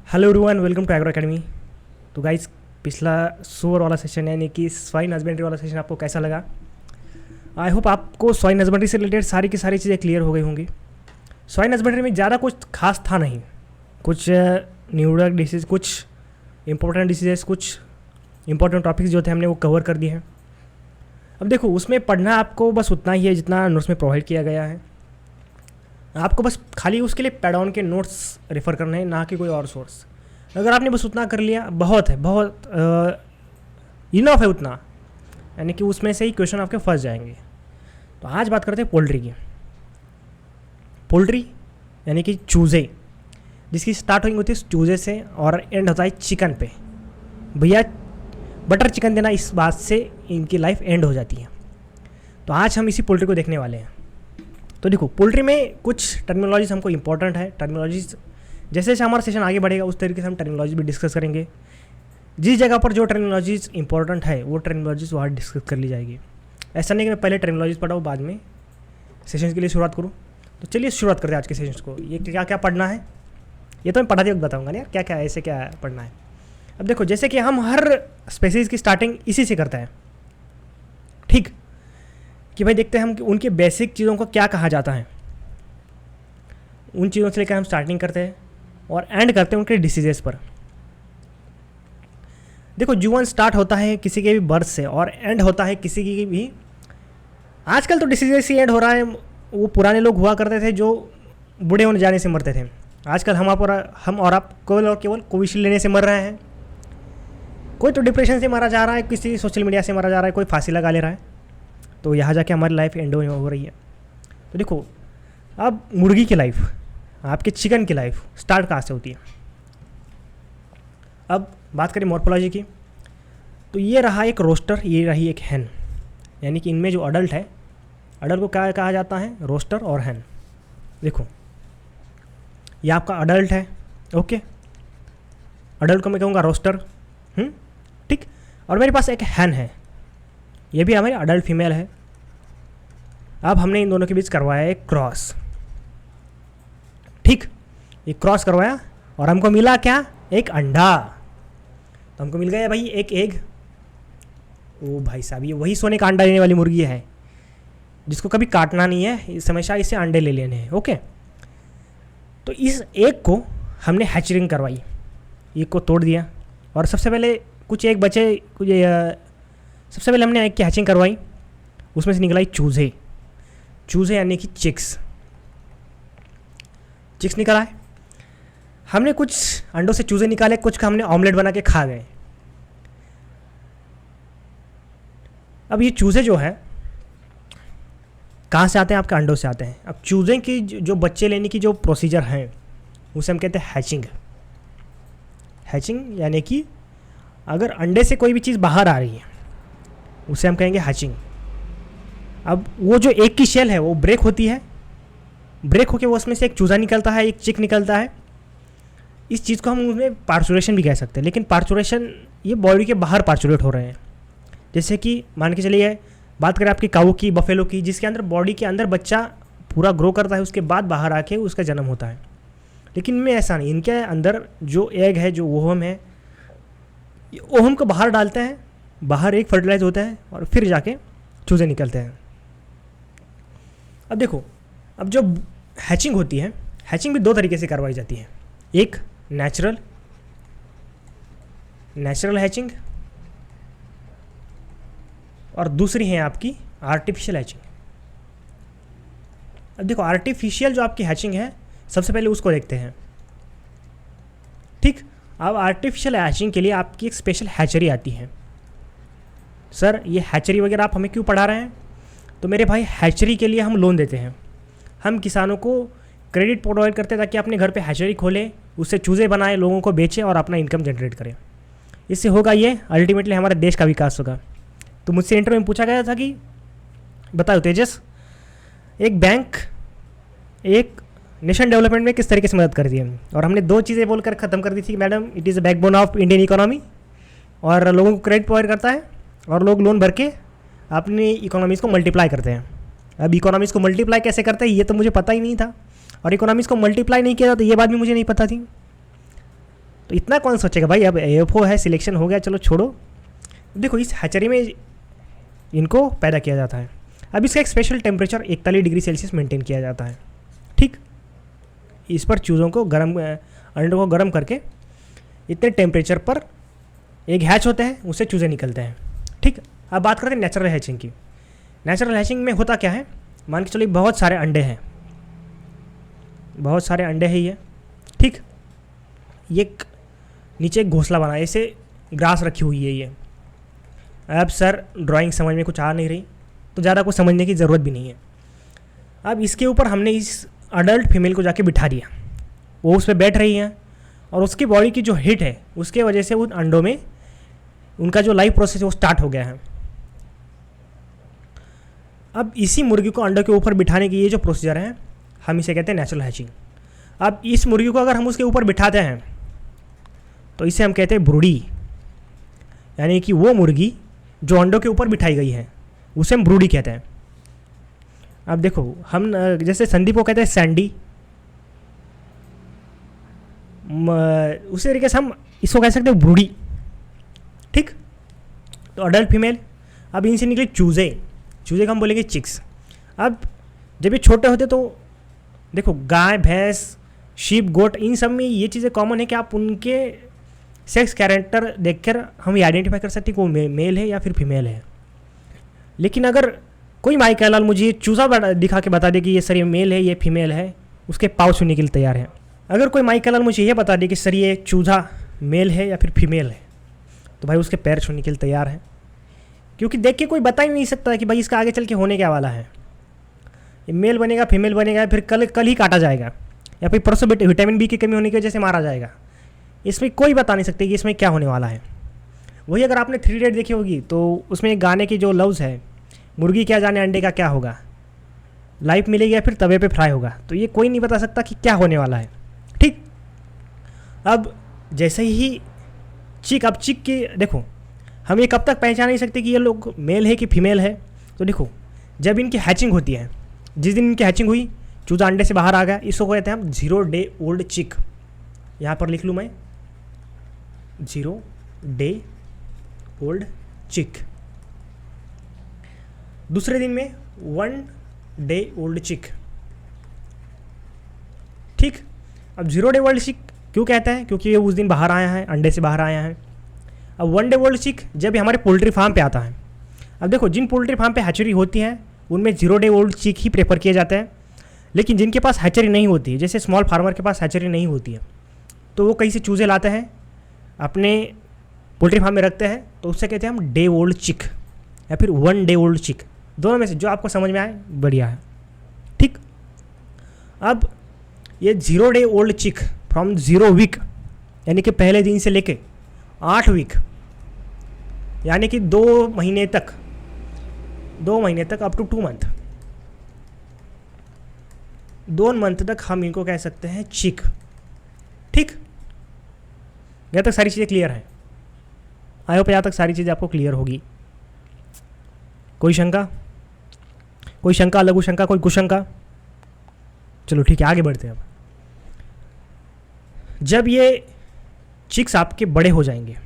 Hello everyone, welcome to Agro Academy. तो guys, पिछला सुअर वाला सेशन यानी कि स्वाइन हस्बेंड्री वाला सेशन आपको कैसा लगा? आई होप आपको स्वाइन हस्बेंड्री से रिलेटेड सारी की सारी चीज़ें क्लियर हो गई होंगी। स्वाइन हस्बेंड्री में ज़्यादा कुछ खास था नहीं, कुछ न्यूरल डिसीज, कुछ इंपॉर्टेंट डिसीजेस, कुछ इंपॉर्टेंट टॉपिक्स जो थे हमने वो कवर कर दिए हैं। अब देखो, उसमें पढ़ना आपको बस उतना ही है जितना नोट्स में प्रोवाइड किया गया है। आपको बस खाली उसके लिए पैड ऑन के नोट्स रेफ़र करने हैं, ना कि कोई और सोर्स। अगर आपने बस उतना कर लिया बहुत है, बहुत इनफ है उतना, यानी कि उसमें से ही क्वेश्चन आपके फंस जाएंगे। तो आज बात करते हैं पोल्ट्री की। पोल्ट्री यानी कि चूज़े, जिसकी स्टार्टिंग होती है चूज़े से और एंड होता है चिकन पे। भैया बटर चिकन देना, इस बात से इनकी लाइफ एंड हो जाती है। तो आज हम इसी पोल्ट्री को देखने वाले हैं। तो देखो, पोल्ट्री में कुछ टर्मिनोलॉजीज हमको इंपॉर्टेंट है। टर्मिनोलॉजीज जैसे जैसे हमारा सेशन आगे बढ़ेगा उस तरीके से हम टर्मिनोलॉजी भी डिस्कस करेंगे। जिस जगह पर जो टर्मिनोलॉजीज इंपॉर्टेंट है वो टर्मिनोलॉजीज वहाँ डिस्कस कर ली जाएगी। ऐसा नहीं कि मैं पहले टर्मिनोलॉजीज पढ़ाऊँ बाद में सेशन के लिए शुरुआत करूँ। तो चलिए शुरुआत करते हैं आज के सेशन को। ये क्या क्या पढ़ना है ये तो मैं पढ़ाते वक्त बताऊँगा ना यार, क्या क्या ऐसे क्या पढ़ना है। अब देखो, जैसे कि हम हर स्पेसीज की स्टार्टिंग इसी से करते हैं, ठीक, कि भाई देखते हैं हम कि उनके बेसिक चीज़ों को क्या कहा जाता है। उन चीज़ों से लेकर हम स्टार्टिंग करते हैं और एंड करते हैं उनके डिसीजेस पर। देखो, जीवन स्टार्ट होता है किसी के भी बर्थ से और एंड होता है किसी की भी। आजकल तो डिसीजेस ही एंड हो रहा है। वो पुराने लोग हुआ करते थे जो बूढ़े होने जाने से मरते थे। आजकल हम और आप केवल और केवल कोविशील्ड लेने से मर रहे हैं। कोई तो डिप्रेशन से मारा जा रहा है, किसी सोशल मीडिया से मारा जा रहा है, कोई फांसी लगा ले रहा है। तो यहाँ जाके हमारी लाइफ एंड हो रही है। तो देखो, अब मुर्गी की लाइफ, आपके चिकन की लाइफ स्टार्ट कहाँ से होती है। अब बात करें मॉर्फोलॉजी की, तो ये रहा एक रोस्टर, ये रही एक हैन, यानी कि इनमें जो अडल्ट है, अडल्ट को क्या कहा जाता है, रोस्टर और हैन। देखो, ये आपका अडल्ट है, ओके, अडल्ट को मैं कहूँगा रोस्टर, ठीक। और मेरे पास एक हैन है, ये भी हमारी अडल्ट फीमेल है। अब हमने इन दोनों के बीच करवाया एक क्रॉस, ठीक। ये क्रॉस करवाया और हमको मिला क्या, एक अंडा। तो हमको मिल गया भाई एक एग। ओ भाई साहब, ये वही सोने का अंडा देने वाली मुर्गी है जिसको कभी काटना नहीं है, इस हमेशा इसे अंडे ले लेने हैं, ओके। तो इस एग को हमने हैचरिंग करवाई, एग को तोड़ दिया और सबसे पहले कुछ एग बचे, सबसे पहले हमने एग की हैचिंग करवाई। उसमें से निकलाई चूज़े, चूज़े यानी कि चिक्स निकला है। हमने कुछ अंडों से चूज़े निकाले, कुछ का हमने ऑमलेट बना के खा गए। अब ये चूज़े जो है कहाँ से आते हैं, आपके अंडों से आते हैं। अब चूज़े की जो बच्चे लेने की जो प्रोसीजर है उसे हम कहते हैं हैचिंग। हैचिंग यानी कि अगर अंडे से कोई भी चीज़ बाहर आ रही है उसे हम कहेंगे हैचिंग। अब वो जो एग की शेल है वो ब्रेक होती है, ब्रेक होकर वो उसमें से एक चूज़ा निकलता है, एक चिक निकलता है। इस चीज़ को हम उसमें पार्चुरेशन भी कह सकते हैं, लेकिन पार्चुरेशन ये बॉडी के बाहर पार्चुरेट हो रहे हैं। जैसे कि मान के चलिए बात करें आपकी काऊ की, बफेलो की, जिसके अंदर बॉडी के अंदर बच्चा पूरा ग्रो करता है, उसके बाद बाहर आके उसका जन्म होता है। लेकिन इनमें ऐसा नहीं, इनके अंदर जो एग है, जो ओहम है, ओहम को बाहर डालते हैं, बाहर एक फर्टिलाइज होता है और फिर जाके चूज़े निकलते हैं। अब देखो, अब जो हैचिंग होती है, हैचिंग भी दो तरीके से करवाई जाती है। एक नेचुरल हैचिंग और दूसरी है आपकी आर्टिफिशियल हैचिंग। अब देखो, आर्टिफिशियल जो आपकी हैचिंग है, सबसे पहले उसको देखते हैं, ठीक। अब आर्टिफिशियल हैचिंग के लिए आपकी एक स्पेशल हैचरी आती है। सर, ये हैचरी वगैरह आप हमें क्यों पढ़ा रहे हैं? तो मेरे भाई, हैचरी के लिए हम लोन देते हैं। हम किसानों को क्रेडिट प्रोवाइड करते हैं ताकि अपने घर पे हैचरी खोलें, उससे चूज़े बनाएं, लोगों को बेचें और अपना इनकम जनरेट करें। इससे होगा ये, अल्टीमेटली हमारे देश का विकास होगा। तो मुझसे इंटरव्यू में पूछा गया था कि बताओ तेजस, एक बैंक एक नेशन डेवलपमेंट में किस तरीके से मदद करती है। और हमने दो चीज़ें बोलकर ख़त्म कर दी थी कि madam, it is a backbone of Indian economy, और लोगों को क्रेडिट प्रोवाइड करता है और लोग लोन भर के अपनी इकोनॉमीज़ को मल्टीप्लाई करते हैं। अब इकोनॉमीज़ को मल्टीप्लाई कैसे करते हैं ये तो मुझे पता ही नहीं था, और इकोनॉमीज़ को मल्टीप्लाई नहीं किया था तो ये बात भी मुझे नहीं पता थी। तो इतना कौन सोचेगा भाई, अब AFO है, सिलेक्शन हो गया, चलो छोड़ो। देखो इस हैचरी में इनको पैदा किया जाता है। अब इसका एक special temperature 41 degree Celsius maintain किया जाता है। ठीक, इस पर चूज़ों को अंडों को गर्म करके इतने टेम्परेचर पर एक हैच होता है, उससे चूज़े निकलते हैं। ठीक, अब बात करते हैं नेचुरल हैचिंग की। नेचुरल हैचिंग में होता क्या है, मान के चलिए बहुत सारे अंडे हैं, बहुत सारे अंडे हैं ये। ठीक, ये नीचे एक घोंसला बना है, ऐसे ग्रास रखी हुई है ये। अब सर ड्राइंग समझ में कुछ आ नहीं रही तो ज़्यादा कुछ समझने की ज़रूरत भी नहीं है। अब इसके ऊपर हमने इस अडल्ट फीमेल को जाके बिठा दिया, वो उस पर बैठ रही है और उसकी बॉडी की जो हीट है उसके वजह से उन अंडों में उनका जो लाइफ प्रोसेस है वो स्टार्ट हो गया है। अब इसी मुर्गी को अंडों के ऊपर बिठाने की ये जो प्रोसीजर है हम इसे कहते हैं नेचुरल हैचिंग। अब इस मुर्गी को अगर हम उसके ऊपर बिठाते हैं तो इसे हम कहते हैं ब्रूडी, यानी कि वो मुर्गी जो अंडों के ऊपर बिठाई गई है उसे हम ब्रूडी कहते हैं। अब देखो हम जैसे संदीप को कहते हैं सैंडी, उसी तरीके से हम इसको कह सकते हैं ब्रूडी। ठीक, तो अडल्ट फीमेल। अब इनसे निकले चूज़े, चूज़े को हम बोलेंगे चिक्स। अब जब ये छोटे होते तो देखो गाय, भैंस, शीप, गोट, इन सब में ये चीज़ें कॉमन है कि आप उनके सेक्स कैरेक्टर देखकर हम ये आइडेंटिफाई कर सकते हैं कि वो मेल है या फिर फीमेल है। लेकिन अगर कोई माई का लाल मुझे ये चूज़ा दिखा के बता दे कि ये सर ये मेल है ये फीमेल है, उसके पाँव छूने के लिए तैयार है। अगर कोई माई का लाल मुझे ये बता दे कि सर ये चूज़ा मेल है या फिर फीमेल है, तो भाई उसके पैर छूने के लिए तैयार है, क्योंकि देख के कोई बता ही नहीं सकता कि भाई इसका आगे चल के होने क्या वाला है। ये मेल बनेगा, फीमेल बनेगा, फिर कल ही काटा जाएगा, या फिर परसों विटामिन बी की कमी होने की वजह से मारा जाएगा। इसमें कोई बता नहीं सकते कि इसमें क्या होने वाला है। वही अगर आपने 3 इडियट देखी होगी तो उसमें एक गाने की जो लव्स है, मुर्गी क्या जाने अंडे का क्या होगा, लाइफ मिलेगी या फिर तवे पे फ्राई होगा, तो ये कोई नहीं बता सकता कि क्या होने वाला है। ठीक, अब जैसे ही चिक, अब चिक की देखो हम ये कब तक पहचान नहीं सकते कि ये लोग मेल है कि फीमेल है। तो देखो जब इनकी हैचिंग होती है, जिस दिन इनकी हैचिंग हुई, चूज़ा अंडे से बाहर आ गया, इसको कहते हैं हम 0 डे ओल्ड चिक। यहाँ पर लिख लूँ मैं 0 डे ओल्ड चिक। दूसरे दिन में 1 डे ओल्ड चिक। ठीक, अब 0 डे ओल्ड चिक क्यों कहता है, क्योंकि ये उस दिन बाहर आया है, अंडे से बाहर आया है। अब 1 डे ओल्ड चिक जब हमारे पोल्ट्री फार्म पे आता है। अब देखो जिन पोल्ट्री फार्म पे हैचरी होती है उनमें 0 डे ओल्ड चिक ही प्रेफर किए जाते हैं, लेकिन जिनके पास हैचरी नहीं होती है, जैसे स्मॉल फार्मर के पास हैचरी नहीं होती है, तो वो कहीं से चूज़े लाते हैं अपने पोल्ट्री फार्म में रखते हैं, तो उससे कहते हैं हम डे ओल्ड चिक या फिर 1 डे ओल्ड चिक। दोनों में से जो आपको समझ में आए बढ़िया है। ठीक, अब ये 0 डे ओल्ड चिक फ्रॉम 0 वीक यानी कि पहले दिन से लेके 8 वीक यानी कि 2 महीने तक अप टू 2 मंथ, 2 मंथ तक हम इनको कह सकते हैं चिक। ठीक, यहाँ तक सारी चीज़ें क्लियर हैं। आई होप यहाँ तक सारी चीज़ें आपको क्लियर होगी। कोई शंका, लघु शंका, कोई कुशंका? चलो ठीक है, आगे बढ़ते हैं। अब जब ये चिक्स आपके बड़े हो जाएंगे,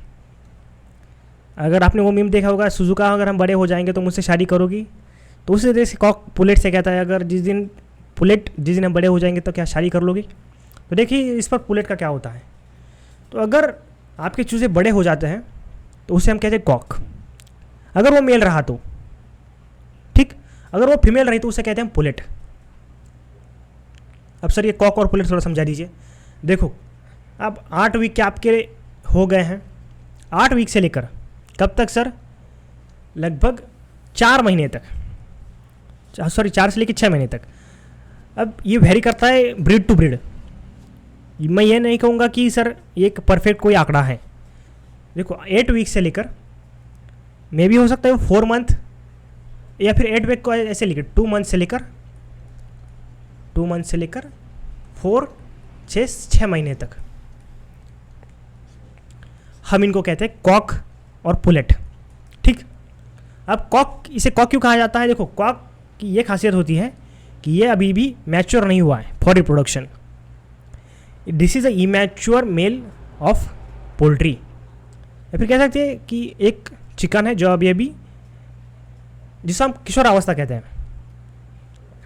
अगर आपने वो मीम देखा होगा सुजुका, अगर हम बड़े हो जाएंगे तो मुझसे शादी करोगी, तो उसी तरह से कॉक पुलेट से कहता है अगर जिस दिन हम बड़े हो जाएंगे तो क्या शादी कर लोगी। तो देखिए इस पर पुलेट का क्या होता है। तो अगर आपके चूज़े बड़े हो जाते हैं तो उसे हम कहते हैं कॉक, अगर वो मेल रहा तो। ठीक, अगर वो फीमेल रही तो उसे कहते हैं पुलेट। अब सर ये कॉक और पुलेट थोड़ा समझा दीजिए। देखो अब 8 वीक के आपके हो गए हैं, 8 वीक से लेकर कब तक सर, लगभग 4 महीने तक, 4 से लेकर 6 महीने तक। अब ये वेरी करता है ब्रीड टू ब्रीड। मैं ये नहीं कहूँगा कि सर ये एक परफेक्ट कोई आंकड़ा है। देखो 8 वीक से लेकर मे भी हो सकता है 4 मंथ, या फिर 8 वीक को ऐसे लेकर 2 मंथ से लेकर 6 महीने तक हम इनको कहते हैं कॉक और पुलेट। ठीक, अब कॉक, इसे कॉक क्यों कहा जाता है? देखो कॉक की ये खासियत होती है कि ये अभी भी मैच्योर नहीं हुआ है for reproduction. This is a immature male of poultry, या फिर कह सकते हैं कि एक चिकन है जो अभी जिसे हम किशोरावस्था कहते हैं,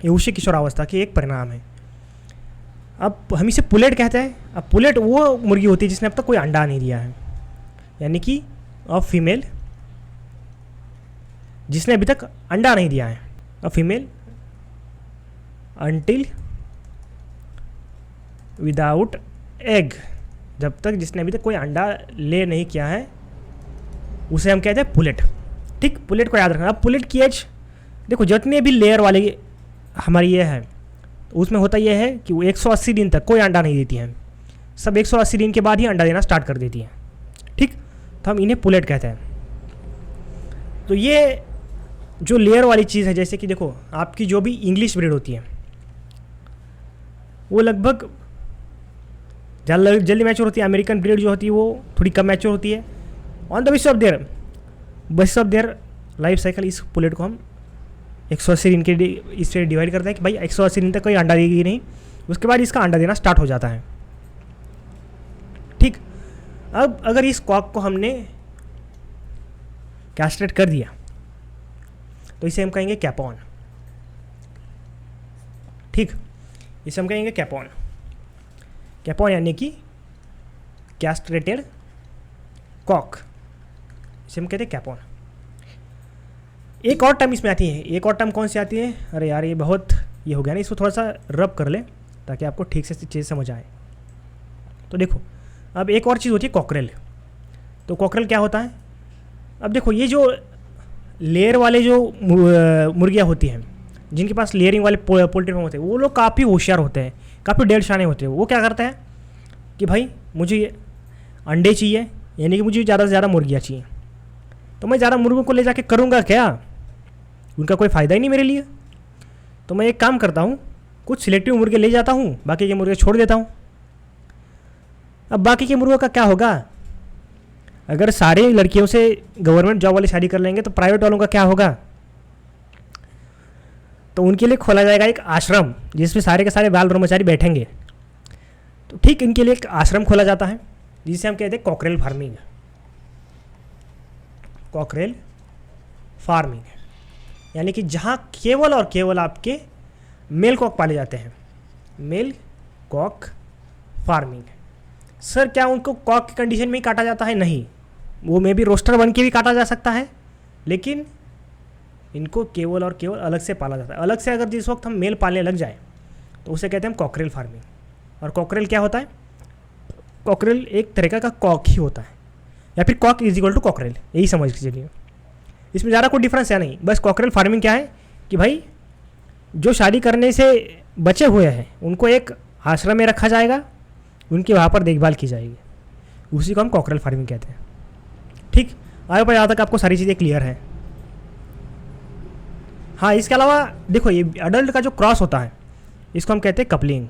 ये उसी किशोरावस्था की एक परिणाम है। अब हम इसे पुलेट कहते हैं। अब पुलेट वो मुर्गी होती है जिसने अब तक कोई अंडा नहीं दिया है, यानी कि अ फीमेल जिसने अभी तक अंडा नहीं दिया है, a female until without egg, जब तक जिसने अभी तक कोई अंडा ले नहीं किया है उसे हम कहते हैं पुलेट। ठीक, पुलेट को याद रखना। अब पुलेट की एज देखो, जितने भी लेयर वाले हमारी ये है तो उसमें होता यह है कि वो 180 दिन तक कोई अंडा नहीं देती हैं, सब 180 दिन के बाद ही अंडा देना स्टार्ट कर देती हैं। ठीक, तो हम इन्हें पुलेट कहते हैं। तो ये जो लेयर वाली चीज़ है, जैसे कि देखो आपकी जो भी इंग्लिश ब्रीड होती है वो लगभग जल्दी मैच्योर होती है। अमेरिकन ब्रीड जो होती है वो थोड़ी कम मैच्योर होती है। On the basis of their life cycle, इस पुलेट को हम 180 दिन के इससे डिवाइड करते हैं कि भाई 180 दिन तक कोई अंडा देगी नहीं, उसके बाद इसका अंडा देना स्टार्ट हो जाता है। ठीक, अब अगर इस कॉक को हमने कैस्ट्रेट कर दिया तो इसे हम कहेंगे कैपॉन। ठीक, इसे हम कहेंगे कैपॉन। कैपॉन यानी कि कैस्ट्रेटेड कॉक, इसे हम कहते हैं कैपॉन। एक और टर्म इसमें आती है। एक और टर्म कौन सी आती है? अरे यार ये बहुत ये हो गया ना, इसको थोड़ा सा रब कर ले ताकि आपको ठीक से चीज़ समझ आए। तो देखो अब एक और चीज़ होती है कॉकरेल। तो कॉकरेल क्या होता है? अब देखो ये जो लेयर वाले जो मुर्गियाँ होती हैं जिनके पास लेयरिंग वाले पोल्ट्री फार्म होते हैं, वो लोग काफ़ी होशियार होते हैं, काफ़ी डेढ़ शाने होते हैं। वो क्या करते हैं कि भाई मुझे अंडे चाहिए, यानी कि मुझे ज़्यादा से ज़्यादा मुर्गियाँ चाहिए, तो मैं ज़्यादा मुर्गों को ले जाके करूँगा क्या? उनका कोई फ़ायदा ही नहीं मेरे लिए। तो मैं एक काम करता हूँ, कुछ सिलेक्टिव मुर्गे ले जाता हूँ, बाकी के मुर्गे छोड़ देता हूँ। अब बाकी के मुर्गों का क्या होगा? अगर सारे लड़कियों से गवर्नमेंट जॉब वाले शादी कर लेंगे तो प्राइवेट वालों का क्या होगा? तो उनके लिए खोला जाएगा एक आश्रम जिसमें सारे के सारे बाल ब्रह्मचारी बैठेंगे। तो ठीक इनके लिए एक आश्रम खोला जाता है जिसे हम कहते हैं कॉकरेल फार्मिंग। कॉकरेल फार्मिंग यानी कि जहाँ केवल और केवल आपके मेल कॉक पाले जाते हैं। Mail Kock farming. सर क्या उनको कॉक की कंडीशन में ही काटा जाता है? नहीं, वो मे भी रोस्टर बन के भी काटा जा सकता है, लेकिन इनको केवल और केवल अलग से पाला जाता है। अलग से अगर जिस वक्त हम मेल पालने लग जाए तो उसे कहते हैं हम कॉकरेल फार्मिंग। और कॉकरेल क्या होता है? कॉकरेल एक तरीका का कॉक ही होता है, या फिर cock is equal to cockerel, यही समझ के चलिए। इसमें ज़्यादा कोई डिफरेंस है नहीं। बस कॉकरेल फार्मिंग क्या है कि भाई जो शादी करने से बचे हुए हैं उनको एक आश्रम में रखा जाएगा, उनकी वहाँ पर देखभाल की जाएगी, उसी को हम कॉकरेल फार्मिंग कहते हैं। ठीक, आगे पर यहाँ तक आपको सारी चीज़ें क्लियर हैं। हाँ, इसके अलावा देखो ये अडल्ट का जो क्रॉस होता है इसको हम कहते हैं कपलिंग।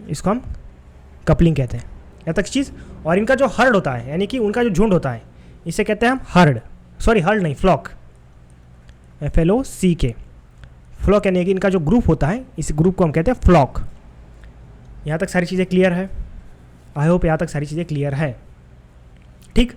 इसको हम कपलिंग कहते हैं, यहाँ तक चीज़। और इनका जो हर्ड होता है यानी कि उनका जो झुंड होता है इसे कहते हैं हम हर्ड, सॉरी हर्ड नहीं, फ्लॉक, FLOCK। फ्लॉक यानी कि इनका जो ग्रुप होता है इस ग्रुप को हम कहते हैं फ्लॉक। यहाँ तक सारी चीज़ें क्लियर है? आई होप यहाँ तक सारी चीज़ें क्लियर है। ठीक,